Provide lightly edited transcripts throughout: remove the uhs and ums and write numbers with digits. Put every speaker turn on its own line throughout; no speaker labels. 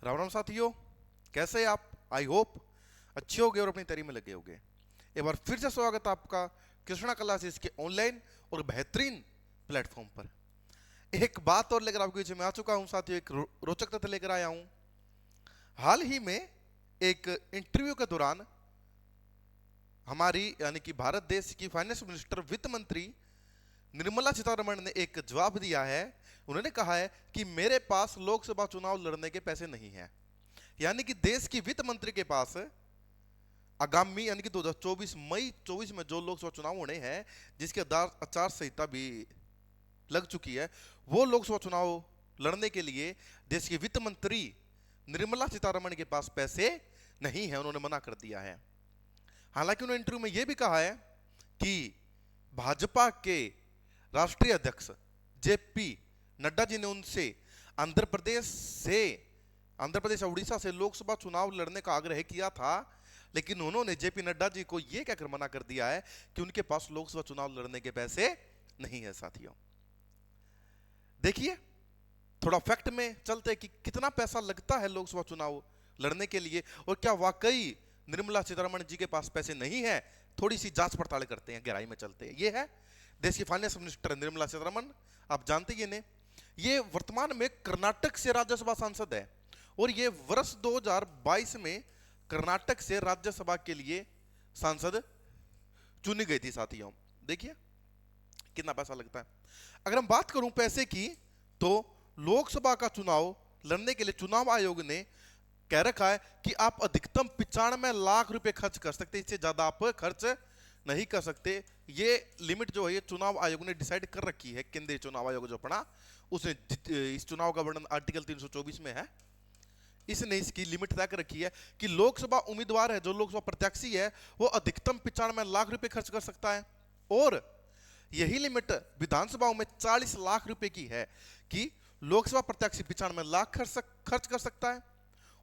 राम राम साथियों, कैसे हैं आप? आई होप अच्छे होगे और अपनी तैयारी में लगे होगे। एक बार फिर से स्वागत है आपका कृष्णा क्लासेस के ऑनलाइन और बेहतरीन प्लेटफॉर्म पर। एक बात और लेकर आपके बीच में आ चुका हूं साथियों, एक रोचक तथ्य लेकर आया हूं। हाल ही में एक इंटरव्यू के दौरान हमारी यानी कि भारत देश की फाइनेंस मिनिस्टर वित्त मंत्री निर्मला सीतारमण ने एक जवाब दिया है। उन्होंने कहा है कि मेरे पास लोकसभा चुनाव लड़ने के पैसे नहीं हैं। यानी कि देश की वित्त मंत्री के पास आगामी यानी कि 2024 मई 24 में जो लोकसभा चुनाव होने हैं, जिसके आचार संहिता भी लग चुकी है, वो लोकसभा चुनाव लड़ने के लिए देश की वित्त मंत्री निर्मला सीतारमण के पास पैसे नहीं है। उन्होंने मना कर दिया है। हालांकि उन्होंने इंटरव्यू में यह भी कहा है कि भाजपा के राष्ट्रीय अध्यक्ष जेपी नड्डा जी ने उनसे आंध्र प्रदेश और उड़ीसा से लोकसभा चुनाव लड़ने का आग्रह किया था, लेकिन उन्होंने जेपी नड्डा जी को यह कहकर मना कर दिया है कि उनके पास लोकसभा चुनाव लड़ने के पैसे नहीं है। साथियों देखिए, थोड़ा फैक्ट में चलते कि कितना पैसा लगता है लोकसभा चुनाव लड़ने के लिए और क्या वाकई निर्मला सीतारमण जी के पास पैसे नहीं है। थोड़ी सी जांच पड़ताल करते हैं, गहराई में चलते हैं। यह है देश की फाइनेंस मिनिस्टर निर्मला सीतारमण। आप जानते ही ने, ये वर्तमान में कर्नाटक से राज्यसभा सांसद है और ये वर्ष 2022 में कर्नाटक से राज्यसभा के लिए सांसद चुनी गई थी। साथियों देखिए कितना पैसा लगता है। अगर हम बात करूं पैसे की, तो लोकसभा का चुनाव लड़ने के लिए चुनाव आयोग ने कह रखा है कि आप अधिकतम 95 लाख रुपए खर्च कर सकते, इससे ज्यादा आप खर्च नहीं कर सकते। ये लिमिट जो है ये चुनाव आयोग ने डिसाइड कर रखी है। केंद्रीय चुनाव आयोग जो अपना, उसने इस चुनाव का वर्णन आर्टिकल 324 में है। इसने इसकी लिमिट तय कर रखी है कि लोकसभा उम्मीदवार है, जो लोकसभा प्रत्याशी है, वो अधिकतम 95 लाख रुपए खर्च कर सकता है। और यही लिमिट विधानसभाओं में 40 लाख रुपए की है कि लोकसभा प्रत्याशी 95 लाख खर्च कर सकता है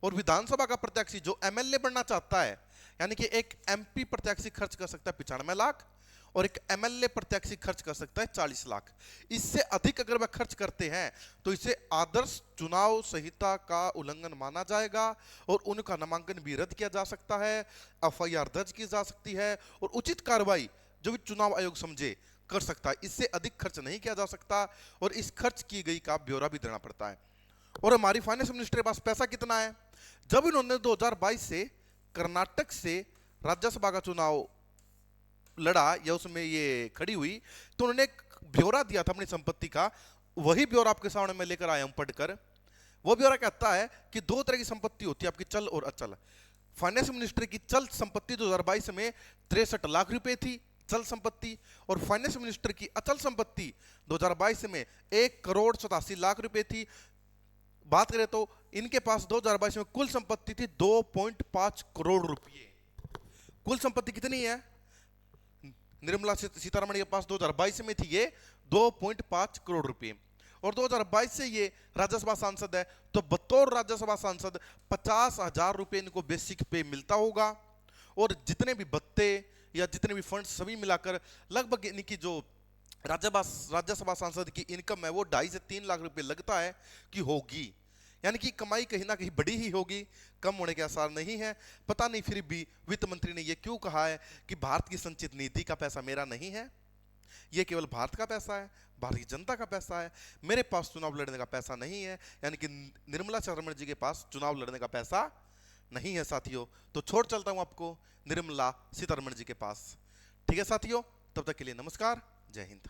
और विधानसभा का प्रत्याशी जो एमएलए बनना चाहता है, यानी कि एक एमपी प्रत्याशी खर्च कर सकता है 95 लाख और एक एमएलए प्रत्याशी खर्च कर सकता है 40 लाख। इससे अधिक अगर वह खर्च करते हैं तो इसे आदर्श चुनाव संहिता का उल्लंघन माना जाएगा और उनका नामांकन भी रद्द किया जा सकता है, एफआईआर दर्ज की जा सकती है और उचित कार्रवाई जो भी चुनाव आयोग समझे कर सकता है। इससे अधिक खर्च नहीं किया जा सकता और इस खर्च की गई का ब्यौरा भी देना पड़ता है। और हमारी फाइनेंस मिनिस्टर के पास पैसा कितना है? जब इन्होंने 2022 से कर्नाटक से राज्यसभा का चुनाव लड़ा या उसमें ये खड़ी हुई, तो उन्होंने एक ब्यौरा दिया था अपनी संपत्ति का। वही ब्यौरा आपके सामने मैं लेकर आया हूं पढ़कर। वो ब्यौरा कहता है कि दो तरह की संपत्ति होती है, आपकी चल और अचल। फाइनेंस मिनिस्टर की चल संपत्ति 2022 में 63 लाख रुपए थी चल संपत्ति, और फाइनेंस मिनिस्टर की अचल संपत्ति 2022 में 1,87,00,000 रुपए थी। बात करें तो इनके पास 2022 में कुल संपत्ति थी 2.5 करोड़ रुपए। कुल संपत्ति कितनी है निर्मला सीतारमण के पास 2022 में थी? ये 2.5 करोड़ रुपए। और 2022 से ये राज्यसभा सांसद है, तो बतौर राज्यसभा सांसद 50,000 रुपए इनको बेसिक पे मिलता होगा। और जितने भी भत्ते या जितने भी फंड सभी मिलाकर लगभग इनकी जो राज्यसभा सांसद की इनकम है वो 2.5 से 3 लाख रुपए लगता है कि होगी। यानी कि कमाई कहीं ना कहीं बड़ी ही होगी, कम होने के आसार नहीं है। पता नहीं फिर भी वित्त मंत्री ने यह क्यों कहा है कि भारत की संचित निधि का पैसा मेरा नहीं है, यह केवल भारत का पैसा है, भारतीय जनता का पैसा है, मेरे पास चुनाव लड़ने का पैसा नहीं है। यानी कि निर्मला सीतारमण जी के पास चुनाव लड़ने का पैसा नहीं है। साथियों तो छोड़ चलता हूं आपको निर्मला सीतारमण जी के पास। ठीक है साथियों, तब तक के लिए नमस्कार, जय हिंद।